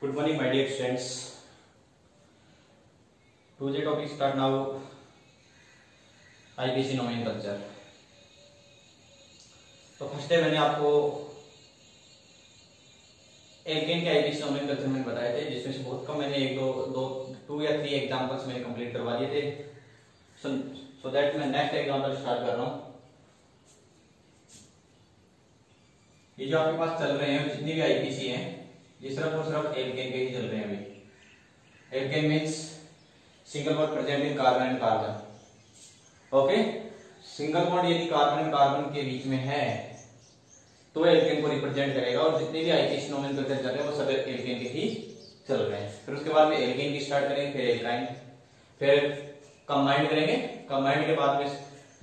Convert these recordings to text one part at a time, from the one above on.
Good morning, my dear students. Today topic start now. IPC nomenclature. तो first day मैंने आपको alkene के IPC nomenclature में बताए थे, जिसमें से बहुत कम मैंने एक दो 2 या 3 एग्जांपल्स मैंने कंप्लीट करवा दिए थे. सो दैट मैं नेक्स्ट एग्जांपल स्टार्ट कर रहा हूँ. ये जो आपके पास चल रहे हैं जितनी भी आईपीसी हैं, ये सिर्फ और सिर्फ एल्केन के ही चल रहे हैं अभी. Alkane means single bond present in carbon and carbon. Okay, single bond यदि कार्बन एंड कार्बन के बीच में है तो एल्केन को रिप्रेजेंट करेगा, और जितने भी आईपीसी नोमेनक्लेचर चल रहे हैं वो सब एल्केन के ही चल रहे हैं. फिर उसके बाद में एल्केन की स्टार्ट करेंगे, फिर एल्काइन, फिर कंबाइंड करेंगे. कंबाइंड के बाद में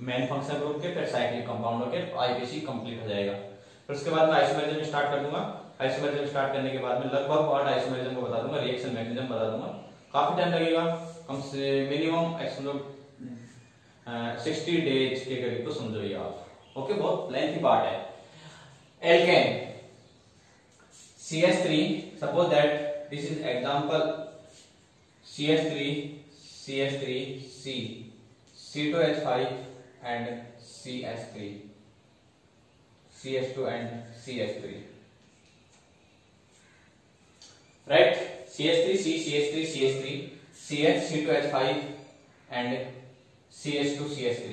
मेन फंक्शन ग्रुप के, फिर साइक्लिक कंपाउंड के आईपीसी कंप्लीट हो जाएगा. फिर उसके बाद में आइसोमेरिज्म स्टार्ट कर दूंगा. आइसोमेरिज्म स्टार्ट करने के बाद में लगभग पार्ट आइसोमेरिज्म को बता दूंगा, रिएक्शन मैकेनिज्म बता दूंगा. काफी टाइम लगेगा, कम से मिनिमम 60 डेज के करीब तो समझोगे आप. ओके, बहुत लेंथी पार्ट है. Alkane CH3, suppose that this is example CH3 C2H5 and CH3 CH2 and CH3, right? CH3 CH3 CH C2H5 and CH2 CH3.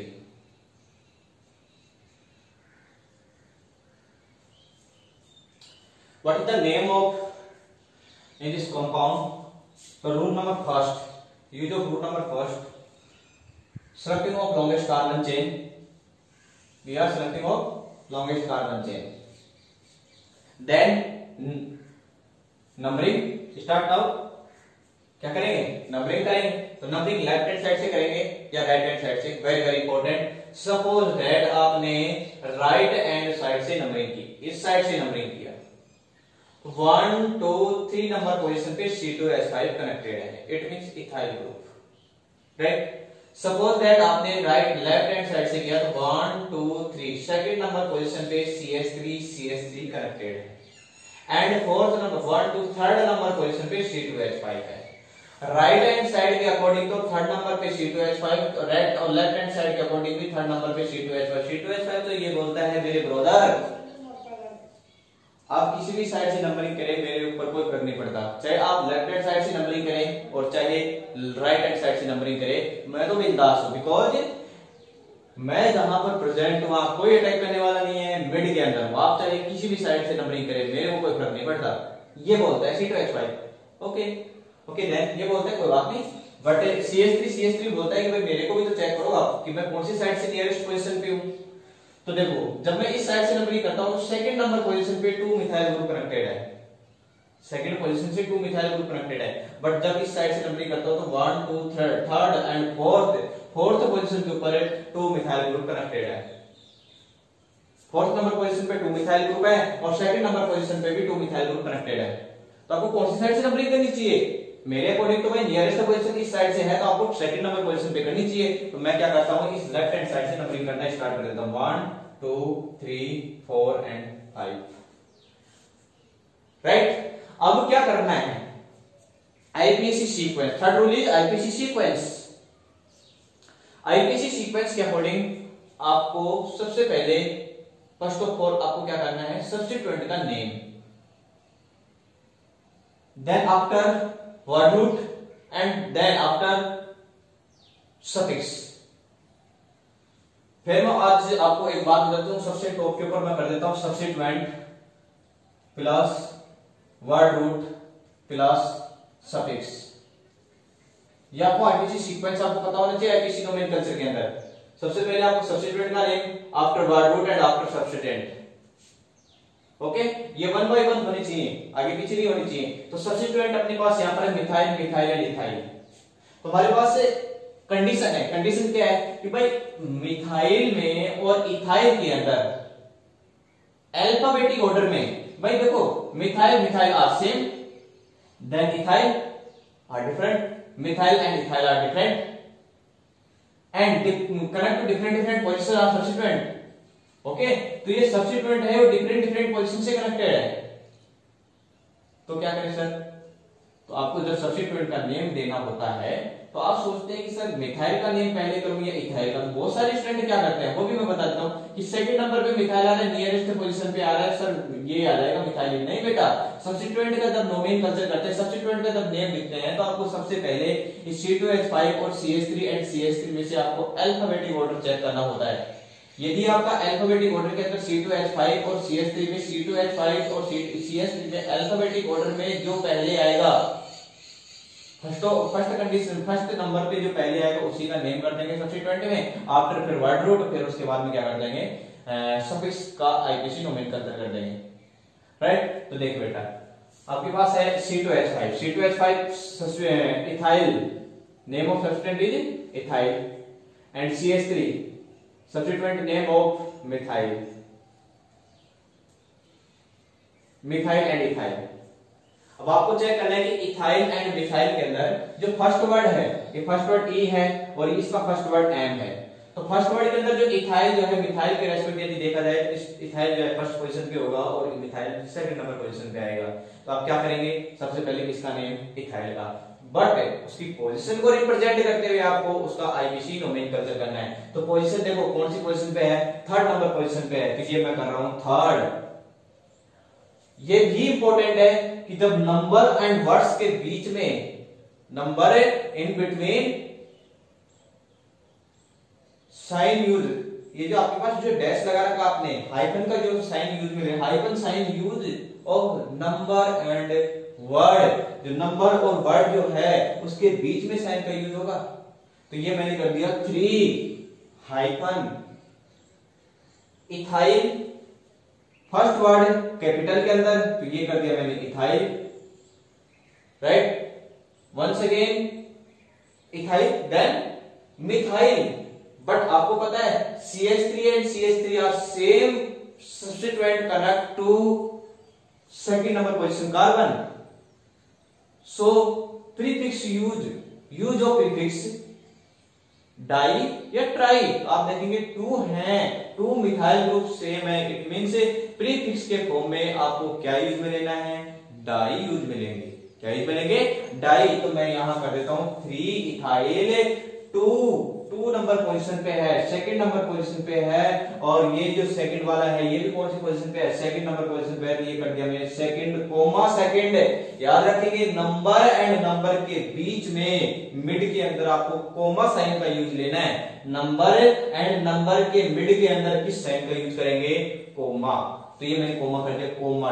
What is the name of in this compound? So rule number first, use of rule number first, selecting of longest carbon chain. We are selecting of longest carbon chain. Then numbering start now. क्या करेंगे? Numbering करेंगे. तो numbering left hand side से करेंगे या right hand side से? Very very important. Suppose that आपने right hand side से नंबरिंग की, इस साइड से नंबरिंग किया. 1 2 3 नंबर पोजीशन पे C2H5 कनेक्टेड है, it means ethyl group, right? Suppose that आपने राइट लेफ्ट हैंड साइड से किया तो 1 2 3 सेकंड नंबर पोजीशन पे CH3 कनेक्टेड है, and fourth number 1 2 third number position पे C2H5 है. राइट हैंड साइड के अकॉर्डिंग तो थर्ड नंबर पे C2H5, राइट और लेफ्ट हैंड साइड के अकॉर्डिंग भी थर्ड नंबर पे C2H5 तो ये बोलता है मेरे ब्रदर आप किसी भी साइड से नंबरिंग करें, मेरे ऊपर कोई फर्क नहीं पड़ता. चाहे आप लेफ्ट हैंड साइड से नंबरिंग करें और चाहे राइट हैंड साइड से नंबरिंग करें, मैं तो बिंदास हूं, बिकॉज मैं जहां पर प्रेजेंट हूं वहां कोई अटैक करने वाला नहीं है. मिड के अंदर आप चाहे किसी भी साइड से नंबरिंग करें, मेरे को कोई फर्क नहीं पड़ता. ये बोलता है C2H5. ओके ओके, देन ये बोलता है कोई बात नहीं, बट CH3 बोलता है कि भाई मेरे को भी तो चेक करो आप कि मैं कौन सी साइड से नियरेस्ट पोजीशन पे हूं. तो देखो, जब मैं इस साइड से नंबरिंग करता हूं तो सेकंड नंबर पोजीशन पे 2 मिथाइल ग्रुप कनेक्टेड है. सेकंड पोजीशन से 2 मिथाइल ग्रुप कनेक्टेड है. बट जब इस साइड से नंबरिंग करता हूं तो 1 2 थर्ड एंड फोर्थ पोजीशन के ऊपर 2 मिथाइल ग्रुप कनेक्टेड है. फोर्थ नंबर पोजीशन पे 2 मिथाइल ग्रुप है और सेकंड नंबर पोजीशन पे भी 2 मिथाइल ग्रुप कनेक्टेड है. तो आपको कौन सी साइड से नंबरिंग करनी चाहिए? मेरे अकॉर्डिंग तो भाई नियरेस्ट पोजीशन इस साइड से है, तो आपको सेकंड नंबर पोजीशन पे करनी चाहिए. तो मैं क्या करता हूं, इस लेफ्ट हैंड साइड से नंबरिंग करना स्टार्ट कर देता हूं. 1 2 3 4 एंड 5, राइट? अब क्या करना है? IPC sequence. Third rule is IPC sequence. IPC sequence के अकॉर्डिंग आपको सबसे पहले फर्स्ट ऑफ ऑल आपको क्या करना है? सब्स्टिट्यूएंट का name, then after word root and then after suffix. फिर मैं आज आपको एक बात बताता हूं, सबसे टॉप के ऊपर मैं कर देता हूं substituent plus word root plus suffix. ये आपको आईपीसी सीक्वेंस आपको पता होना चाहिए. आईपीसी नोमेनक्लेचर के अंदर सबसे पहले आपको सब्स्टिट्यूएंट का name, after word root and after substituent. Okay, ये 1 by 1 होनी चाहिए, आगे पीछे नहीं होनी चाहिए. तो सब्स्टिट्यूएंट अपने पास यहां पर है मिथाइल मिथाइल एंड इथाइल. तो हमारे पास कंडीशन है. कंडीशन क्या है कि भाई मिथाइल में और इथाइल के अंदर अल्फाबेटिक ऑर्डर में, भाई देखो methyl methyl are same, then ethyl are different, methyl and ethyl are different, and connect to different position of substituent. Okay, तो ये सब्स्टिट्यूएंट है वो डिफरेंट पोजीशन से कनेक्टेड है. तो क्या करें सर, तो आपको जब सब्स्टिट्यूएंट का नेम देना होता है तो आप सोचते हैं कि सर मिथाइल का नेम पहले करूं या इथाइल का। बहुत सारे स्टूडेंट क्या करते हैं वो भी मैं बता देता हूं कि सेकंड नंबर पे मिथाइल आ रहा है, नियरेस्ट पोजीशन पे आ रहा है, सर ये आ जाएगा मिथाइल। नहीं बेटा, सब्स्टिट्यूएंट का जब नोमेनक्लेचर करते हैं, सब्स्टिट्यूएंट का जब नेम लिखते हैं तो आपको सबसे पहले इस C2H5 और CH3 एंड CH3 में से आपको अल्फाबेटिक ऑर्डर चेक करना होता है। यदि आपका अल्फाबेटिक ऑर्डर के अंदर C2H5 और CH3 में C2H5 और CH3 में अल्फाबेटिक ऑर्डर में जो पहले आएगा, फर्स्ट कंडीशन फर्स्ट नंबर पे जो पहले आएगा उसी का नेम कर देंगे सब्स्टिट्यूएंट में। आफ्टर फिर वर्ड रूट, फिर उसके बाद में क्या कर देंगे, सफिक्स का आईपीसी नोमेनक्लेचर कर देंगे। राइट, तो देख बेटा आपके पास है C2H5, C2H5 ethyl, name of substituent is ethyl, and CH3 substituent name of methyl, methyl and ethyl. अब आपको चेक करना है कि इथाइल एंड मिथाइल के अंदर जो फर्स्ट वर्ड है, ये फर्स्ट वर्ड ई है और इसका फर्स्ट वर्ड एम है। तो फर्स्ट वर्ड के अंदर जो इथाइल जो है मिथाइल के रेस्पेक्ट यदि देखा जाए तो इस इथाइल जो है फर्स्ट पोजीशन पे होगा और मिथाइल सेकंड नंबर पोजीशन पे आएगा। तो आप क्या करेंगे, सबसे पहले इसका नेम इथाइल का, बट उसकी पोजीशन को रिप्रेजेंट करते हुए आपको उसका आईपीसी नोमेनक्लेचर करना है। तो पोजीशन देखो कौन सी पोजीशन पे है, थर्ड नंबर पोजीशन पे है, तो ये मैं कर रहा हूं थर्ड। ये भी इंपॉर्टेंट है कि जब नंबर एंड वर्ड्स के बीच में, number in between sign use, ये जो आपके पास जो डैश लगा रखा आपने, हाइफन का जो साइन यूज मिले, hyphen sign use of number and word, जो नंबर और वर्ड जो है उसके बीच में साइन का यूज होगा। तो ये मैंने कर दिया 3 hyphen ethyl, first word capital के अंदर, तो ये कर दिया मैंने ethyl. Right, once again ethyl, then methyl. But आपको पता है CH3 and CH3 are same substituent connect to second number position carbon. So prefix use of prefix di या ट्राई, आप देखेंगे 2 हैं, 2 मिथाइल ग्रुप सेम है, इट मींस प्रीफिक्स के form में आपको क्या यूज में लेना है, डाई यूज में लेंगे। क्या यूज में लेंगे, डाई। तो मैं यहां कर देता हूं 3 इथाइल, 2 नंबर पोजीशन पे है, सेकंड नंबर पोजीशन पे है, और ये जो सेकंड वाला है ये भी कौन सी पोजीशन पे है, सेकंड नंबर पोजीशन पे है, तो ये कर दिया मैंने सेकंड कोमा सेकंड। याद रखेंगे नंबर एंड नंबर के बीच में मिड के अंदर आपको कोमा साइन का यूज लेना है। नंबर एंड नंबर के मिड के अंदर किस साइन का यूज करेंगे, कोमा। तो ये मैंने कोमा कर दिया, कोमा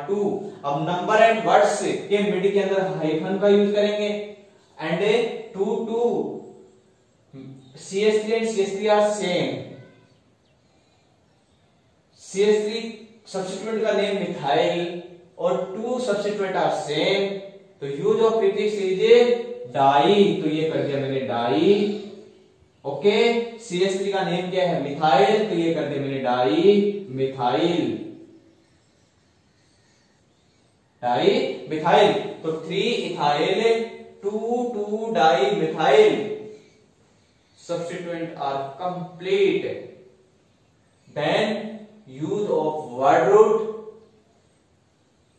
2। अब नंबर एंड वर्ड्स के मिड के अंदर हाइफन का यूज करेंगे, and 2 CH3 and CH3 are same. CH3 substituent का नेम मिथाइल और 2 सब्स्टिट्यूएंट आर सेम, तो use of prefix is di, तो ये कर दिया मैंने डाई। ओके, CH3 का नेम क्या है, मिथाइल, तो ये कर दिया मैंने डाई मिथाइल, डाई मिथाइल। तो 3 ethyl 2 di methyl, substituent are complete. Then use of word root.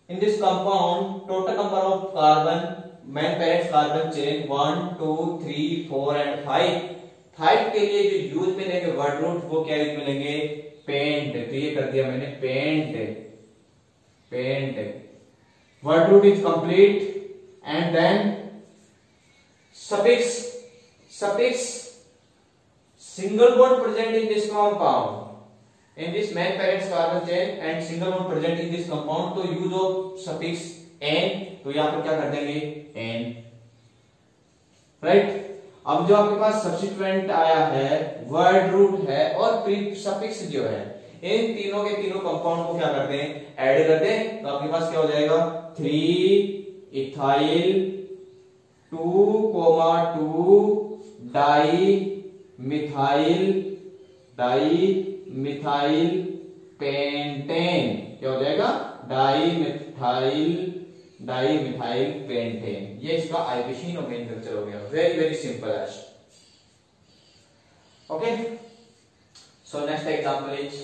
In this compound, total number of carbon, main parents carbon chain 1, 2, 3, 4 and 5. 5 के लिए जो यूज में लेंगे word root, वो क्या यूज में लेंगे, पेंट। तो ये कर दिया मैंने paint. Word root is complete, and then suffix single bond present in this compound, in this main parents carbon chain, and single bond present in this compound, तो use of suffix n, तो यहां पर क्या कर देंगे n। Right, अब जो आपके पास सब्स्टिट्यूएंट आया है, वर्ड रूट है और सफिक्स जो है, इन तीनों के तीनों कंपाउंड को क्या करते हैं, ऐड करते हैं। तो आपके पास क्या हो जाएगा, 3 इथाइल 2, 2 डाई मिथाइल पेंटेन। क्या हो जाएगा, डाई मिथाइल पेंटेन। ये इसका आईपीसी नोमेनक्लेचर हो गया। वेरी वेरी सिंपल है। Okay, so next example is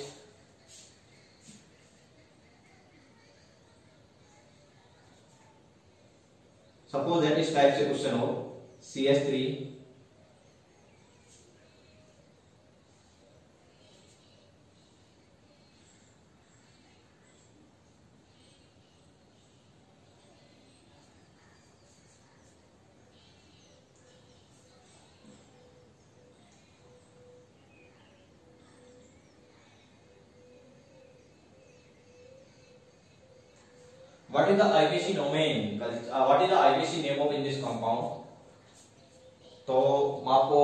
suppose that इस टाइप से क्वेश्चन हो CH3 What is the IUPAC domain? What is the IUPAC name of in this compound? तो मैं आपको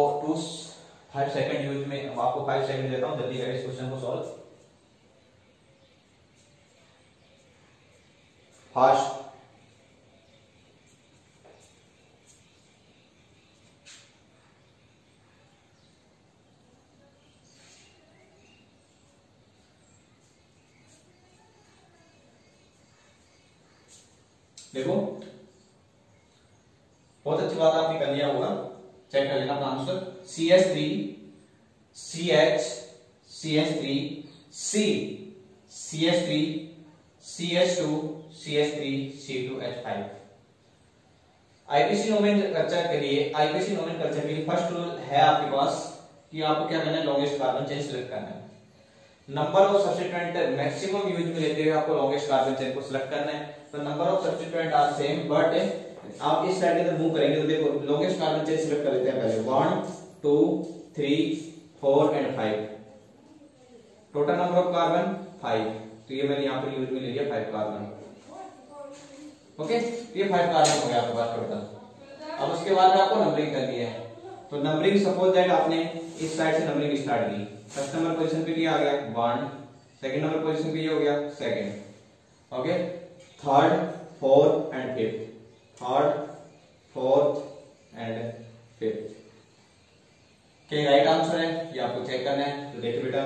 5 सेकंड यूज में आपको 5 सेकंड देता हूं, जल्दी करें इस क्वेश्चन को सॉल्व फास्ट। देखो बहुत अच्छी बात आपने कर लिया होगा, चेक कर लेना अपना answer. CH3 CH CH3 C CH3 CH2 CH3 C2H5। IPC nomenclature के लिए फर्स्ट रूल है आपके पास कि आपको क्या करना है, लॉन्गेस्ट कार्बन चेन सिलेक्ट करना है। Number of substituent maximum use में लेते हुए आपको लॉन्गेस्ट कार्बन चेन को सिलेक्ट करना है। तो number of substituent are same, but आप इस साइड की तरफ मूव करेंगे तो देखो लॉन्गेस्ट कार्बन चेन सिलेक्ट कर लेते हैं पहले 1 2 3 4 and 5। Total number of carbon 5, तो ये मैंने यहां पर यूज में ले लिया 5 कार्बन। ओके, ये 5 कार्बन हो गया आपके पास टोटल। अब उसके बाद में आपको नंबरिंग करनी है। तो नंबरिंग सपोज दैट आपने इस साइड से नंबरिंग स्टार्ट की, फर्स्ट नंबर पोजीशन पे ये आ गया 1, सेकंड नंबर पोजीशन पे ये हो गया second, okay, third fourth and fifth, third fourth and fifth. क्या राइट आंसर है ये आपको चेक करना है। तो देखिए बेटा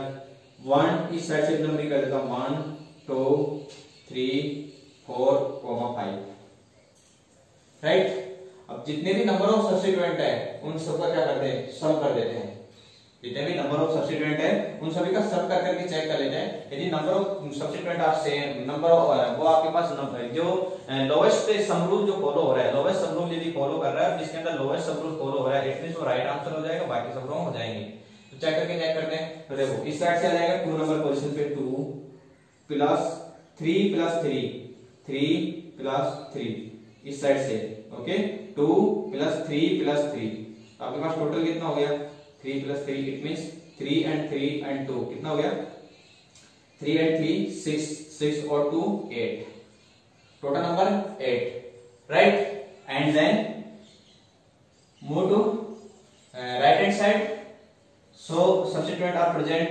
1 इस साइड से नंबरिंग कर देता हूं 1 2 3 4 5, राइट। अब जितने भी नंबर ऑफ सब्स्टिट्यूएंट है उन सबका क्या करते हैं, सम कर देते हैं। जितने भी नंबर ऑफ सब्स्टिट्यूएंट है उन सभी का सम कर करके चेक कर लेते हैं। यदि नंबर ऑफ सब्स्टिट्यूएंट आप सेम नंबर वो आपके पास जो लोवेस्ट सम रूल जो फॉलो हो रहा है, लोवेस्ट सम रूल यदि फॉलो कर रहा है, जिसके अंदर लोवेस्ट सम रूल फॉलो हो रहा है, इट मींस वो राइट आंसर हो जाएगा, बाकी सब रॉन्ग हो जाएंगे। तो चेक करते हैं। तो देखो इस साइड से आ जाएगा 2 नंबर पोजीशन पे 2 प्लस 3 प्लस 3 3 प्लस 3 इस साइड से, ओके, 2 प्लस 3 प्लस 3, आपके पास टोटल कितना हो गया 3 प्लस 3, इट मींस 3 एंड 2 कितना हो गया 3 एंड 3 6 और 2 8, total number 8, right. And then move to right hand side. So substituent are present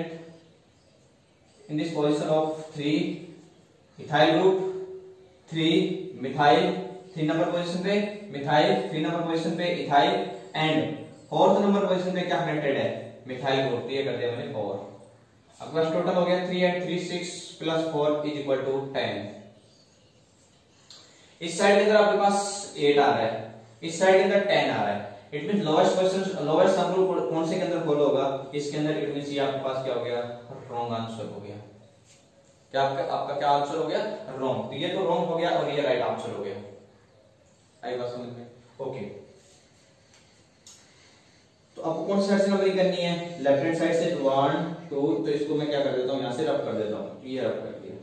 in this position of 3 ethyl group, 3 methyl, 3 number position पे methyl, 3 number position पे ethyl, and 4th number position पे क्या connected है, methyl group. ये कर दिया मैंने 4। आपके पास टोटल हो गया 3 and 3 6 plus 4 is equal to 10। इस साइड के अंदर आपके पास 8 आ रहा है, इस साइड के अंदर 10 आ रहा है। It means lowest sum rule कौन से के अंदर फॉलो होगा, इसके अंदर। इट मींस ये आपके पास क्या हो गया, रॉन्ग आंसर हो गया। क्या आपका क्या आंसर हो गया, रॉन्ग। तो ये तो रॉन्ग हो गया और ये राइट आंसर हो गया। आई बात समझ में, ओके। तो आपको कौन सी साइड से नंबरिंग करनी है, लेफ्ट हैंड साइड से 1 2, तो इसको मैं क्या कर देता हूं, यहां से रब कर देता हूं, ये रब कर दिया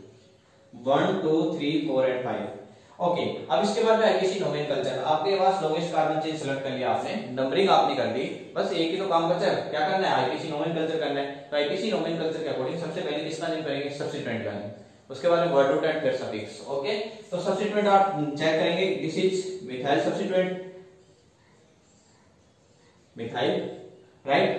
1 2 3 4 एंड 5, ओके। अब इसके बाद में आईपीसी नोमेनक्लेचर। आपके पास लॉन्गेस्ट कार्बन चेन सिलेक्ट कर लिया आपने, नंबरिंग आपने कर दी, बस एक ही तो काम बचा है, क्या करना है, आईपीसी नोमेनक्लेचर करना है। तो आईपीसी नोमेनक्लेचर के अकॉर्डिंग सबसे पहले किसका नेम करेंगे, सब्स्टिट्यूएंट का नेम, उसके बाद में वर्ड रूट एंड फिर सफिक्स, ओके। तो सब्स्टिट्यूएंट आप चेक करेंगे, this is methyl substituent, methyl, right,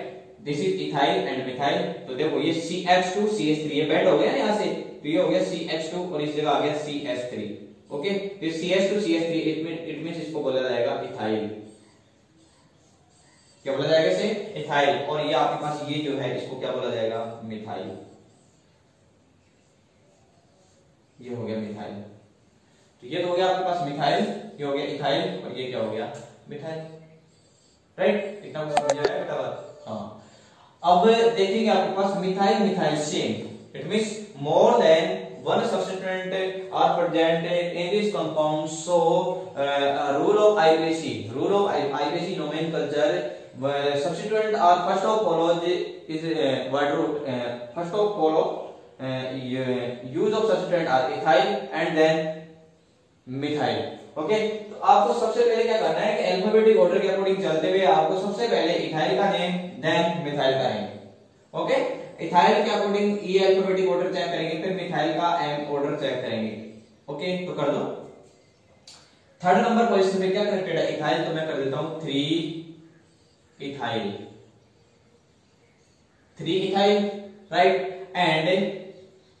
this is ethyl and methyl. तो देखो ये CH2 CH3 ये बैंड हो गया ना यहाँ से, तो ये हो गया CH2 और इस जगह आ गया CH3, ओके। तो CH2 CH3 इट मींस इसको बोला जाएगा इथाइल। क्या बोला जाएगा इसे, इथाइल। और ये आपके पास ये जो है इसको क्या बोला जाएगा, मिथाइल। ये हो गया मिथाइल। तो ये तो हो गया आपके पास मिथाइल, ये हो गया इथाइल और ये क्या हो गया, मिथाइल, राइट। इतना कुछ समझ आया बेटा बात, हाँ। अब देखेंगे आपके पास methyl methyl same, it means more than one substituent are present in this compound. So, rule of IPC nomenclature. Substituent are first of follow is word root. First of follow use of substituent are ethyl and then methyl. Okay, तो आपको सबसे पहले क्या करना है कि alphabetic order के according चलते हुए आपको सबसे पहले इथाइल का नेम देन मिथाइल का नेम. ओके, इथाइल के अकॉर्डिंग ई अल्फाबेटिक ऑर्डर चेक करेंगे, फिर मिथाइल का एम ऑर्डर चेक करेंगे. ओके, तो कर दो. थर्ड नंबर पोजीशन पे क्या कनेक्टेड है इथाइल, तो मैं कर देता हूं 3 ethyl, right. And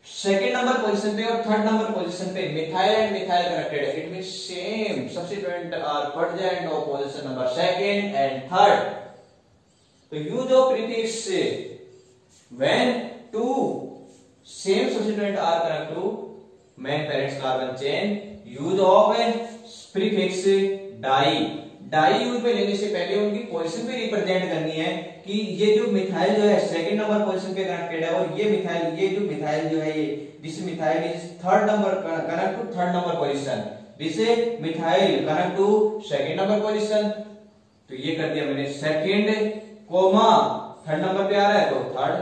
second number position पे और थर्ड नंबर पोजीशन पे मिथाइल एंड मिथाइल कनेक्टेड है. It means same substituent are present of position number second and third. तो use of prefix when two same substituent are connect to main parents carbon chain. Use of prefix di use में लेने से पहले उनकी position भी represent करनी है कि ये जो मिथाइल जो है सेकंड नंबर पोजीशन पे कनेक्टेड है और ये जो मिथाइल जो है ये this methyl is third number connect to third number position, this methyl connect to second number position. तो ये कर दिया मैंने सेकंड कोमा थर्ड नंबर पे आ रहा है तो थर्ड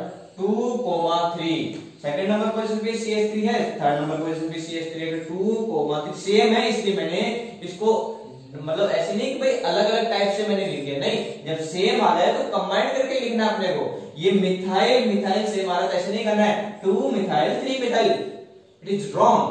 2,3. सेकंड नंबर पोजीशन पे CH3 है, थर्ड नंबर पोजीशन पे CH3 है, 2,3 सेम है. इसलिए मैंने इसको मतलब ऐसे नहीं कि भाई अलग अलग टाइप से मैंने लिखे, नहीं, जब सेम आ जाए तो कंबाइन करके लिखना है अपने को. ये मिथाइल सेम आ रहा है, ऐसे नहीं करना है 2 methyl 3 methyl, it is wrong.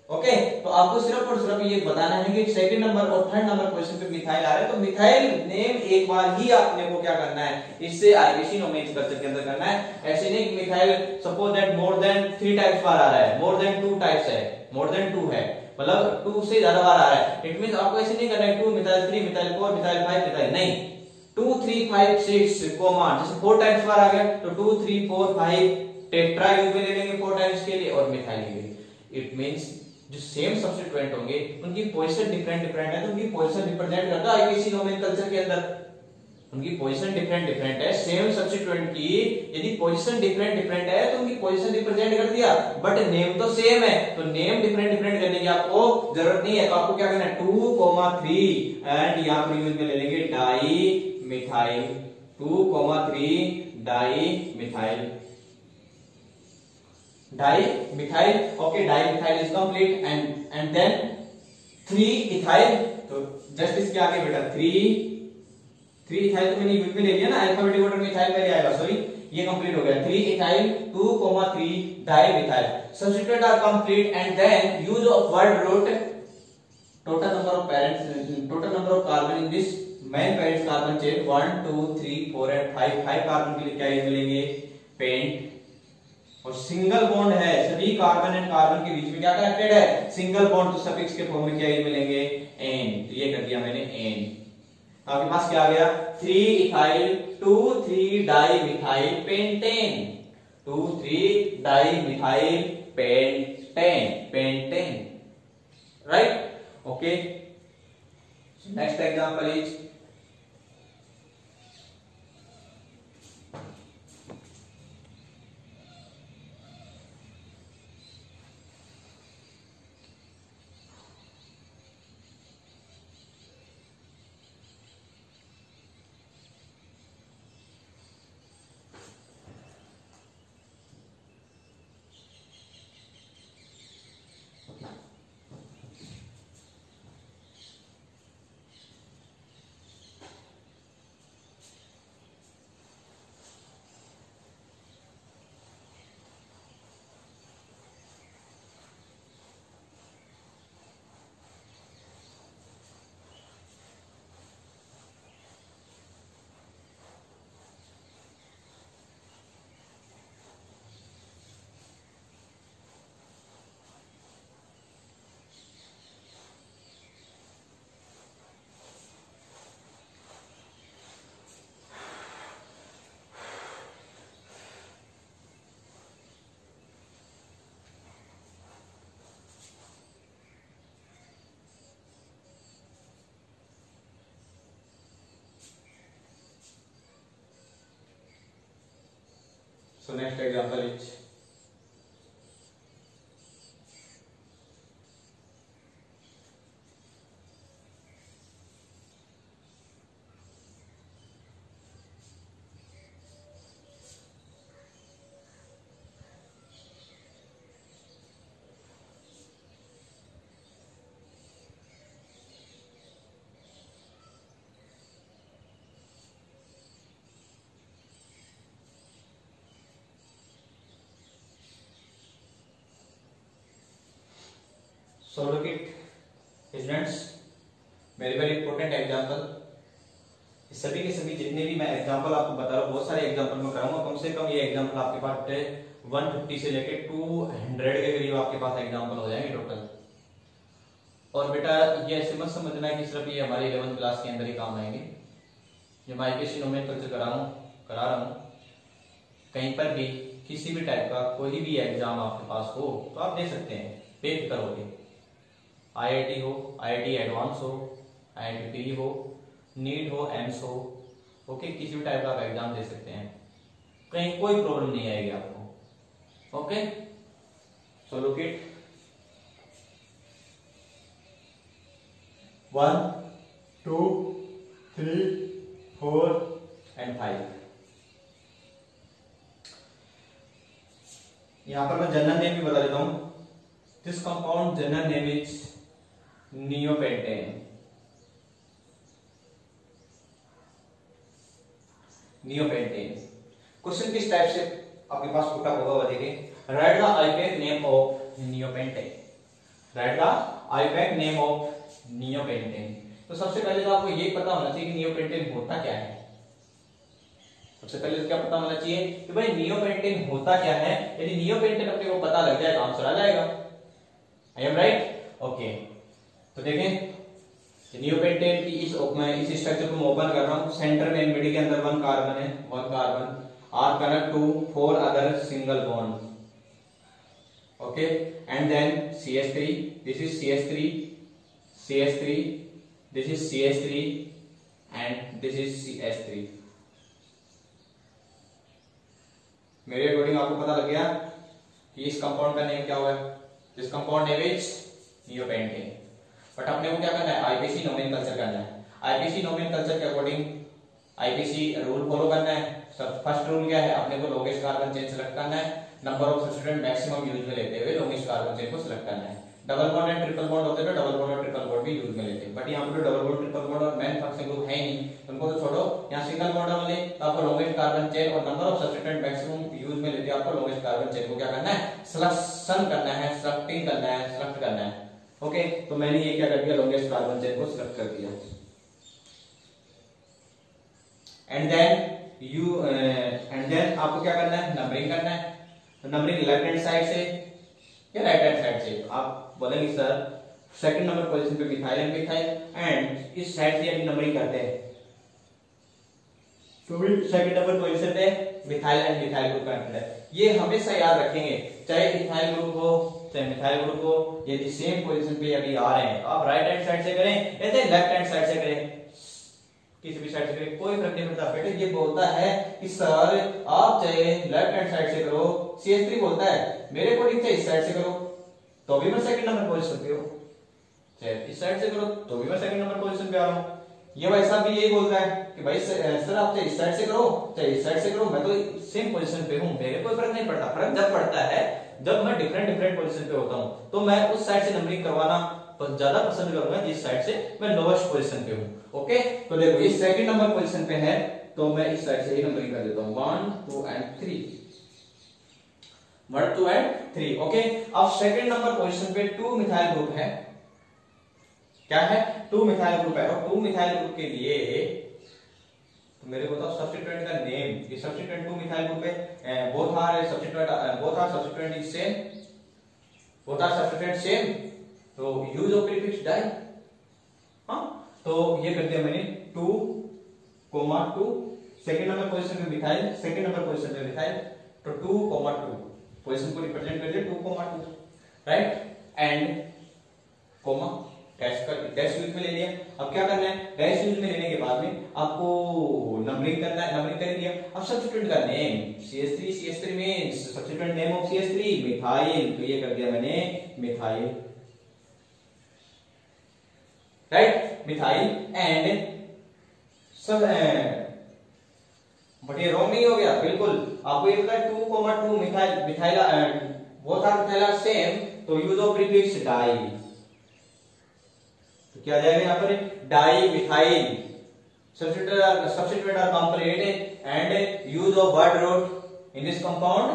Okay, तो आपको सिर्फ और सिर्फ ये बताना है कि सेकंड नंबर और थर्ड नंबर पोजीशन पे मिथाइल आ रहा है तो मिथाइल नेम एक बार ही आपने को क्या करना है, इससे आईपीसी नोमेनक्लेचर के अंदर करना है. ऐसे नहीं कि methyl suppose that more than 3 types बार आ रहा है, मोर देन 2 टाइप्स है, मोर देन 2 है, मतलब 2 से ज्यादा बार आ रहा है. इट मींस आपको ऐसे नहीं करना है 2 मिथाइल 3 मिथाइल 4 मिथाइल 5 मिथाइल, नहीं, 2 3 5 6 कोमा, जैसे 4 टाइम्स बार आ गया तो 2 3 4 5 टेट्रा यूज में ले लेंगे 4 टाइम्स के लिए और मिथाइल के लिए. इट मींस जो सेम सब्स्टिट्यूएंट होंगे उनकी पोजीशन डिफरेंट है तो उनकी पोजीशन रिप्रेजेंट करता है आईपीसी नोमेनक्लेचर के अंदर. उनकी पोजीशन डिफरेंट है, सेम सब्स्टिट्यूएंट की यदि पोजीशन डिफरेंट है तो उनकी पोजीशन रिप्रेजेंट कर दिया, बट नेम तो सेम है तो नेम डिफरेंट करने की आपको जरूरत नहीं है. तो आपको क्या करना है 2,3 एंड यहां पर यूज में ले लेंगे di methyl, 2,3 di methyl. Okay, di methyl is complete and then 3 ethyl. तो जस्ट इसके आगे बेटा 3 इथाइल तो मैंने यूज में ले लिया ना, अल्फाबेटिक ऑर्डर में इथाइल पहले आएगा, सॉरी ये कंप्लीट हो गया. 3 ethyl 2,3 di methyl. Substituent are complete and then use of word root. Total number of carbon in this main parents carbon chain 1 2 3 4 and 5 carbon के लिए क्या यूज मिलेंगे पेंट. और सिंगल बॉन्ड है, सभी कार्बन एंड कार्बन के बीच में क्या कनेक्टेड है सिंगल बॉन्ड, तो सफिक्स के फॉर्म में क्या यूज मिलेंगे एन. तो ये कर दिया मैंने एन. आपके पास क्या आ गया 3 ethyl 2 3 di methyl pentane, 2 3 di methyl pentane, right. Okay, next example is So next example is So look it students, very very important example. सभी के सभी जितने भी मैं एग्जांपल आपको बता रहा हूँ, बहुत सारे एग्जांपल मैं कराऊंगा। कम से कम ये एग्जांपल आपके पास 150 से लेके 200 के करीब आपके पास एग्जांपल हो जाएंगे टोटल। और बेटा ये ऐसे मत समझना है कि सिर्फ ये हमारी 11th क्लास के अंदर ही काम आएंगे। जब मैं आईपीएससी नोमेनक्लेचर करा रहा हूँ, कहीं पर भी किसी भी टाइप का कोई भी एग्जाम आपके पास हो तो आप दे सकते हैं, बेफिक्र होके। आईआईटी हो, आईआईटी एडवांस हो, आईआईटी प्री हो, नीट हो, एम्स हो, ओके, किसी भी टाइप का आप एग्जाम दे सकते हैं, कहीं कोई प्रॉब्लम नहीं आएगी आपको। Okay, so look it 1 2 3 4 and 5। यहां पर मैं जनरल नेम भी बता देता हूं। This compound general name is neopentane. Neopentane question किस टाइप से आपके पास पुट अप होगा, देखिए। Right the IUPAC name of neopentane. Right the IUPAC name of neopentane. तो सबसे पहले तो आपको ये पता होना चाहिए कि नियोपेंटेन होता क्या है। सबसे पहले तो क्या पता होना चाहिए कि भाई नियोपेंटेन होता क्या है। यदि नियोपेंटेन अपने को पता लग जाए तो आंसर आ जाएगा। आई एम राइट? ओके, तो देखें नियोपेंटेन की इस स्ट्रक्चर को मैं ओपन कर रहा हूं। सेंटर में मिडिल के अंदर 1 कार्बन है, 1 carbon are connect to 4 other single bond. Okay, and then CH3, this is CH3, CH3, this is CH3 and this is CH3। मेरे अकॉर्डिंग आपको पता लग गया कि इस कंपाउंड का नेम क्या हुआ है। This compound name is neopentane. But अपने को क्या करना है, आईपीसी नोमेनक्लेचर करना है। आईपीसी नोमेनक्लेचर के अकॉर्डिंग आईपीसी रूल फॉलो करना है। फर्स्ट रूल क्या है, अपने को लोंगेस्ट कार्बन चेन सेलेक्ट करना है। Number of substituent maximum use में लेते हुए लोंगेस्ट कार्बन चेन को सिलेक्ट करना है। Double bond and triple bond होते हैं तो डबल बॉन्ड और ट्रिपल बॉन्ड भी यूज में लेते हैं, बट यहाँ पर डबल बॉन्ड ट्रिपल बॉन्ड और मेन फंक्शन ग्रुप है ही नहीं, उनको तो छोड़ो। यहाँ सिंगल बॉन्ड वाले तो आपको लोंगेस्ट कार्बन चेन और number of substituent maximum use में लेते हैं, आपको लोंगेस्ट कार्बन चेन को क्या करना है, सिलेक्शन करना है, सिलेक्टिंग करना है, सिलेक्ट करना है। ओके, तो मैंने ये क्या कर दिया, लोंगेस्ट कार्बन चेन को सिलेक्ट कर दिया। एंड देन आपको क्या करना है, नंबरिंग करना है। तो नंबरिंग लेफ्ट हैंड साइड से या राइट हैंड साइड से। आप बोलेंगे सर सेकंड नंबर पोजीशन पे मिथाइल एंड मिथाइल, एंड इस साइड से यदि नंबरिंग करते हैं तो भी सेकंड नंबर पोजीशन पे मिथाइल एंड मिथाइल ग्रुप का है। ये हमेशा याद रखेंगे, चाहे इथाइल ग्रुप हो चाहे मिथाइल ग्रुप हो, यदि सेम पोजीशन पे यदि आ रहे हैं तो आप राइट हैंड साइड से करें या लेफ्ट हैंड साइड से करें, किसी भी साइड से करें, कोई फर्क नहीं पड़ता। बेटे ये बोलता है कि सर आप चाहे लेफ्ट हैंड साइड से करो, CH3 बोलता है मेरे को चाहे इस साइड से करो तो भी मैं सेकंड नंबर पोजीशन पे हूं, चाहे इस साइड से करो तो भी मैं सेकंड नंबर पोजीशन पे आ रहा हूं। ये भाई साहब भी यही बोलता है कि भाई सर आप चाहे इस साइड से करो चाहे इस साइड से करो, मैं तो सेम पोजीशन पे हूं, मेरे कोई फर्क नहीं पड़ता। फर्क जब पड़ता है जब मैं डिफरेंट पोजीशन पे होता हूं, तो मैं उस साइड से नंबरिंग करवाना ज्यादा पसंद करूंगा जिस साइड से मैं लोवेस्ट पोजीशन पे हूं। ओके, तो देखो ये सेकंड नंबर पोजीशन पे है तो मैं इस साइड से ही नंबरिंग कर देता हूं 1 2 and 3, 1 2 and 3। ओके, अब सेकंड नंबर पोजीशन पे 2 मिथाइल ग्रुप है। क्या है, 2 मिथाइल ग्रुप है। और 2 मिथाइल ग्रुप के लिए तो मेरे को बताओ सब्स्टिट्यूएंट का नेम। ये सब्स्टिट्यूएंट 2 मिथाइल ग्रुप है, both are substituent is same, both are substituent same, तो यूज ऑफ प्रीफिक्स डाई। हाँ, तो ये कर दिया मैंने 2, 2 सेकंड नंबर पोजीशन पे मिथाइल, सेकंड नंबर पोजीशन पे मिथाइल, तो 2, 2 पोजीशन को रिप्रेजेंट कर दिया 2, 2, right. And comma dash use में ले लिया। अब क्या करना है, डैश यूज में लेने के बाद में आपको नंबरिंग करना है, नंबरिंग कर दिया। अब सब्स्टिट्यूएंट का name CH3 means substituent name of CH3 methyl, तो ये कर दिया मैंने मिथाइल, राइट, मिथाइल। एंड सब बट ये रॉन्ग नहीं हो गया, बिल्कुल आपको ये पता है 2, 2 methyl both are methyl are same, तो यूज ऑफ प्रीफिक्स डाई, तो क्या आ जाएगा यहाँ पर, di methyl, substituent are complete and use of word root in this compound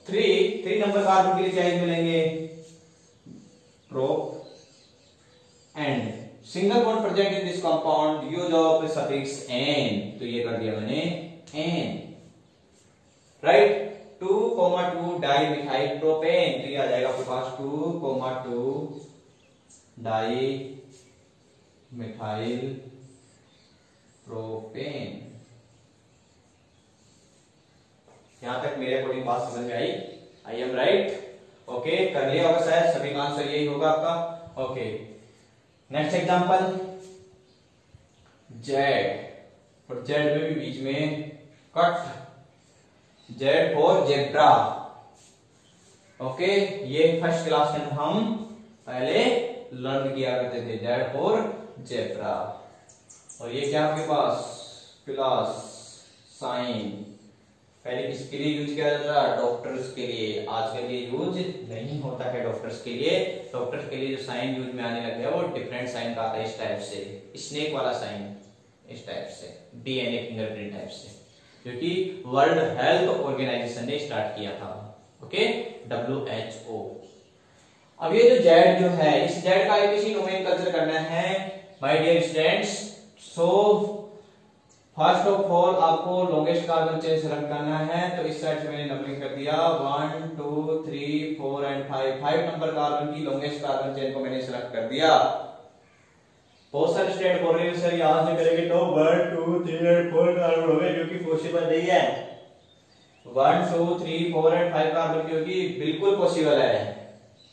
3 number carbon के लिए चाहिए मिलेंगे pro and single bond present in this compound use of suffix ane, तो ये कर दिया मैंने ane, right. 2,2 di methyl propane, तो ये आ जाएगा आपके पास 2,2 डाई मिथाइल प्रोपेन। यहां तक मेरे अकॉर्डिंग बात समझ में आई? I am right? ओके, कर लिया होगा शायद, सभी का आंसर यही होगा आपका। ओके, नेक्स्ट एग्जांपल जेड, और जेड में भी बीच में cut, Z for zebra. Okay, ये फर्स्ट क्लास में हम पहले लर्न किया करते थे, जेड फॉर जेब्रा। और ये क्या आपके पास प्लस साइन, पहले किसके लिए यूज किया जाता था? डॉक्टर्स के लिए। आजकल ये यूज नहीं होता है डॉक्टर्स के लिए। डॉक्टर्स के लिए जो साइन यूज में आने लग गया वो डिफरेंट साइन का आता है, इस टाइप से, स्नेक वाला साइन, इस टाइप से, डीएनए फिंगरप्रिंट टाइप से, क्योंकि वर्ल्ड हेल्थ ऑर्गेनाइजेशन ने स्टार्ट किया था। Okay, WHO। अब ये जो जेड जो है, इस जेड का किसी नोमेनक्लेचर करना है my dear students. So first of all आपको लॉन्गेस्ट कार्बन चेन सेलेक्ट करना है, तो इस साइड से मैंने नंबरिंग कर दिया 1 2 3 4 एंड 5 नंबर कार्बन की लॉन्गेस्ट कार्बन चेन को मैंने सेलेक्ट कर दिया। बहुत सारे स्टूडेंट बोल रहे हैं सर यहां से करेंगे तो 1 2 3 और 4 कार्बन हो गए, जो कि पॉसिबल नहीं है। 1 2 3 4 एंड 5 कार्बन क्योंकि बिल्कुल पॉसिबल है,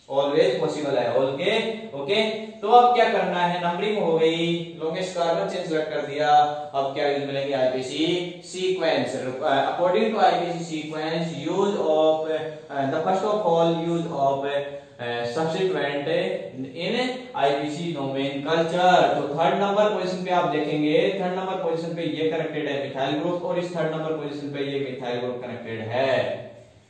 ऑलवेज पॉसिबल है। ओके ओके, तो अब क्या करना है, नंबरिंग हो गई, लॉन्गेस्ट कार्बन चेन सेलेक्ट कर दिया। अब क्या यूज मिलेंगे? IPC sequence. According to IPC sequence, use of the first of all use of substituent in IPC nomenclature. तो थर्ड नंबर पोजीशन पे आप देखेंगे, थर्ड नंबर पोजीशन पे ये कनेक्टेड है मिथाइल ग्रुप, और इस थर्ड नंबर पोजीशन पे ये मिथाइल ग्रुप कनेक्टेड है।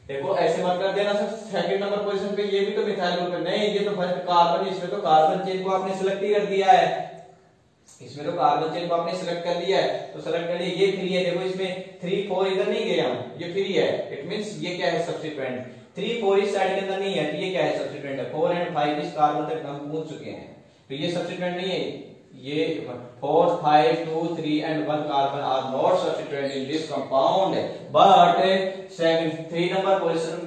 देखो ऐसे मत कर देना सर सेकंड नंबर पोजीशन पे ये भी तो मिथाइल ग्रुप है, नहीं ये तो फर्स्ट कार्बन, इसमें तो कार्बन चेन को आपने सिलेक्ट ही कर दिया है, इसमें तो कार्बन चेन को आपने सिलेक्ट कर लिया है, तो सेलेक्ट कर लिया, ये फ्री है। देखो इसमें 3 4 इधर नहीं गए हम, ये फ्री है, इट मींस ये क्या है? सब्स्टिट्यूएंट। 3 4 इस साइड के अंदर नहीं है, तो ये क्या है? सब्स्टिट्यूएंट है। 4 एंड 5 इस कार्बन तक हम पहुंच चुके हैं, तो ये सब्स्टिट्यूएंट नहीं है। ये 4 5 2 3 and 1 carbon are not substituent in this compound, but second 3 number position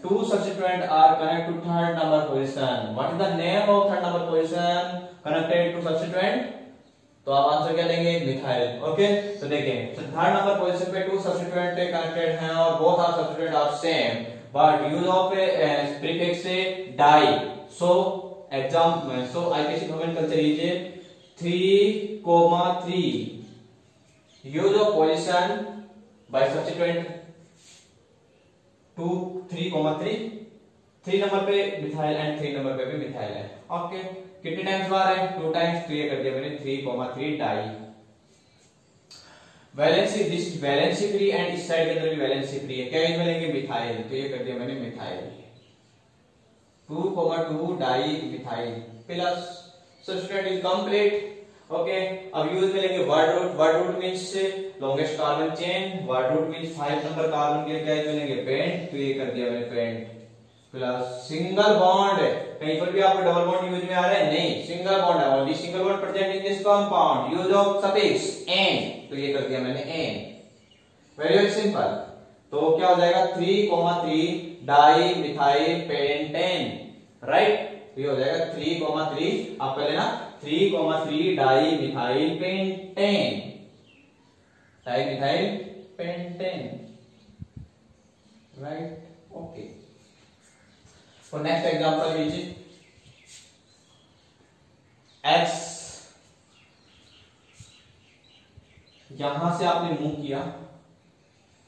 2 substituent are connected to third number position. What is the name of third number position connected to substituent? तो आप answer क्या लेंगे? Methyl. Okay, तो देखें third number position पे 2 substituent connected हैं और both are substituent are same, but use of prefix di. So so IPC nomenclature is 3,3. Use of position by substituent 2 3,3, 3 number पे मिथाइल एंड 3 नंबर पे भी methyl है। Okay, कितने times बार है? 2 times, तो ये कर दिया मैंने 3,3 di. Valency, this valency free and इस साइड के अंदर भी वैलेंसी फ्री है, क्या इसमें लेंगे? मिथाइल, तो ये कर दिया मैंने methyl. 2,2 di methyl plus substituent is complete. Okay, अब यूज में लेंगे word root. Word root means longest carbon chain, word root means 5 number carbon के लिए क्या यूज लेंगे? पेंट, तो ये कर दिया मैंने पेंट प्लस सिंगल बॉन्ड। कहीं पर भी आपको डबल बॉन्ड यूज में आ रहा है? नहीं, सिंगल बॉन्ड है, only single bond present in this compound, use of suffix ane, तो ये कर दिया मैंने एन। Very simple. तो क्या हो जाएगा? 3,3 डाई मिथाइल पेंटेन, राइट? तो ये हो जाएगा 3,3, आप कर लेना 3,3 di methyl pentane, di methyl pentane, right? Okay, तो नेक्स्ट एग्जांपल लीजिए X, यहां से आपने मूव किया,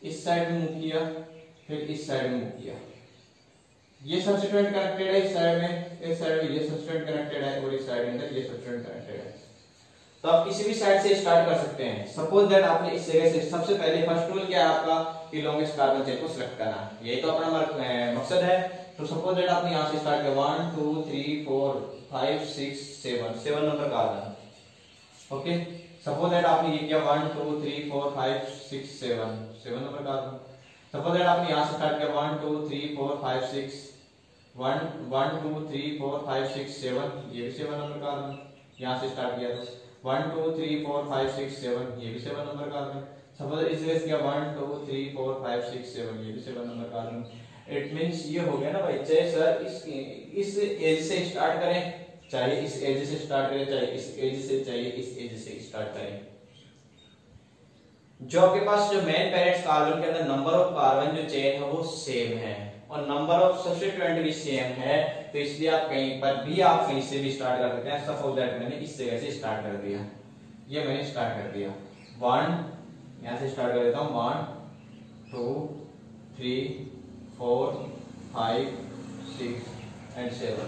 इस साइड में मूव किया, फिर इस साइड में मूव किया, ये सब्स्टिट्यूएंट कनेक्टेड है इस साइड में, इस साइड में ये सब्स्टिट्यूएंट कनेक्टेड है, और इस साइड में ये सब्स्टिट्यूएंट कनेक्टेड है। तो आप किसी भी साइड से स्टार्ट कर सकते हैं। सपोज दैट आपने इस जगह से, सबसे पहले फर्स्ट रूल क्या है आपका कि लॉन्गेस्ट कार्बन चेन को सिलेक्ट करना, यही तो अपना मकसद है। तो सपोज दैट आपने यहां से स्टार्ट किया 1 2 3 4 5 6 7 number carbon. Okay, suppose that आपने ये किया 1 2 3 4 5 6 7 नंबर कार्बन। सपोज दैट आपने यहां से स्टार्ट किया 1 2 3 4 5 6 1 2 3 4 5 6 7 ये भी 7 नंबर कार्बन, यहाँ से स्टार्ट किया था 1 2 3 4 5 6 7 ये भी 7 नंबर कार्बन। सपोज इस जगह किया 1 2 3 4 5 6 7 ये भी 7 नंबर कार्बन। इट मींस ये हो गया ना भाई, चाहे सर इस एज से स्टार्ट करें, चाहे इस एज से स्टार्ट करें, चाहे इस एज से, चाहे इस एज से स्टार्ट करें, जो आपके पास जो मेन पेरेंट्स कार्बन के अंदर नंबर ऑफ कार्बन जो चेन है वो सेम है और नंबर ऑफ सब्स्टिट्यूएंट भी सेम है, तो इसलिए आप कहीं पर भी आप कहीं से भी स्टार्ट कर सकते हैं। सपोज दैट मैंने इस जगह से स्टार्ट कर दिया, ये मैंने स्टार्ट कर दिया 1, यहां से स्टार्ट कर देता हूं 1 2 3 4 5 6 एंड 7,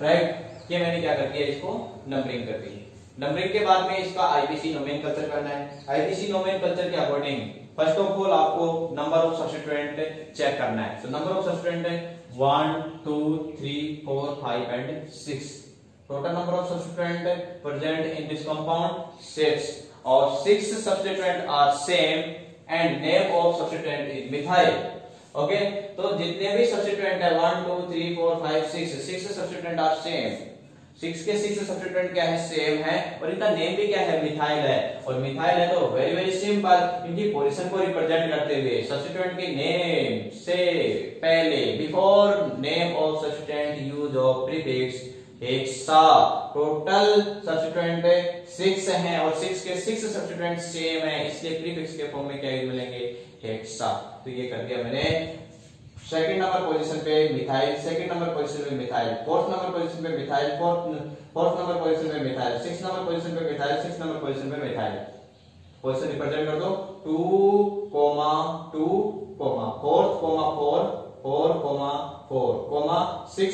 राइट। ये मैंने क्या कर दिया, इसको नंबरिंग कर दी। नंबरिंग के बाद में इसका आईपीसी नोमेनकल्चर करना है। आईपीसी नोमेनकल्चर के अकॉर्डिंग फर्स्ट ऑफ ऑल आपको नंबर ऑफ सब्स्टिट्यूएंट चेक करना है। तो नंबर ऑफ सब्स्टिट्यूएंट है 1 2 3 4 5 and 6। Total number of substituent present in this compound 6 और 6 substituent are same and name of substituent is methyl. Okay, तो जितने भी सब्स्टिट्यूएंट है 1 2 3 4 5 6 सब्स्टिट्यूएंट आर सेम, 6 के 6 सब्स्टिट्यूएंट क्या है, सेम है और इनका नेम भी क्या है, मिथाइल है। और मिथाइल है तो वेरी वेरी सिंपल, इनकी पोजीशन को रिप्रेजेंट करते हुए सब्स्टिट्यूएंट के नेम से पहले before name of substituent use of prefix hexa. Total substituent 6 हैं और 6 के 6 सब्स्टिट्यूएंट सेम है, इसलिए प्रीफिक्स के फॉर्म में क्या मिलेंगे, हेक्सा। तो ये कर दिया मैंने सेकंड नंबर पोजीशन पे मिथाइल, सेकंड नंबर पोजीशन पे मिथाइल, फोर्थ नंबर पोजीशन पे मिथाइल, फोर्थ नंबर पोजीशन पे मिथाइल, सिक्स नंबर पोजीशन पे मिथाइल, सिक्स नंबर पोजीशन पे मिथाइल। पोजीशन रिप्रेजेंट कर दो 2, 2, 4, 4, 4, 6,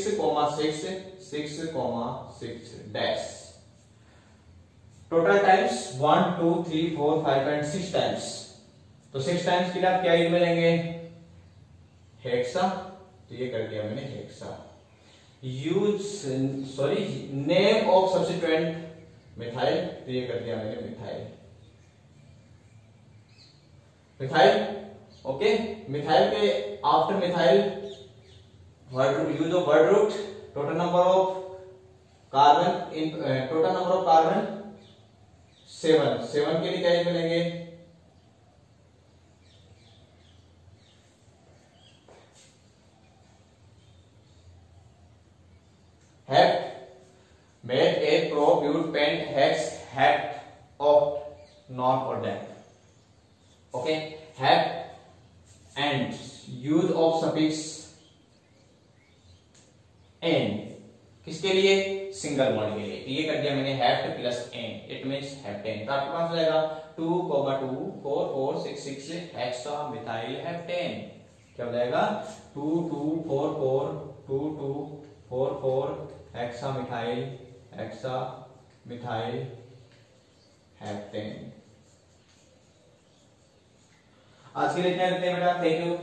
6, 6 dash. Total times 1 2 3 4 5 and 6 times. तो 6 times के लिए आप क्या मिलेंगे, हेक्सा। तो ये कर दिया मैंने hexa. Name of substituent methyl, तो ये कर दिया मैंने मिथाइल। ओके, मिथाइल के after methyl use of word root, total number of carbon 7 के लिए क्या मिलेंगे, hept made a propionate hex hept of non or that. Okay, hept and use of suffix n किसके लिए, सिंगल बॉन्ड के लिए। तो ये कर दिया मैंने hept plus n, it means heptane. तो आपके पास हो जाएगा 2, 2 4 4 6 6 हेक्सा मिथाइल हेप्टेन। क्या हो जाएगा 2 2 4 4 2 2 4 4 हेक्सा मिथाइल हेप्टेन। आज के लिए इतना करते हैं बेटा, थैंक यू।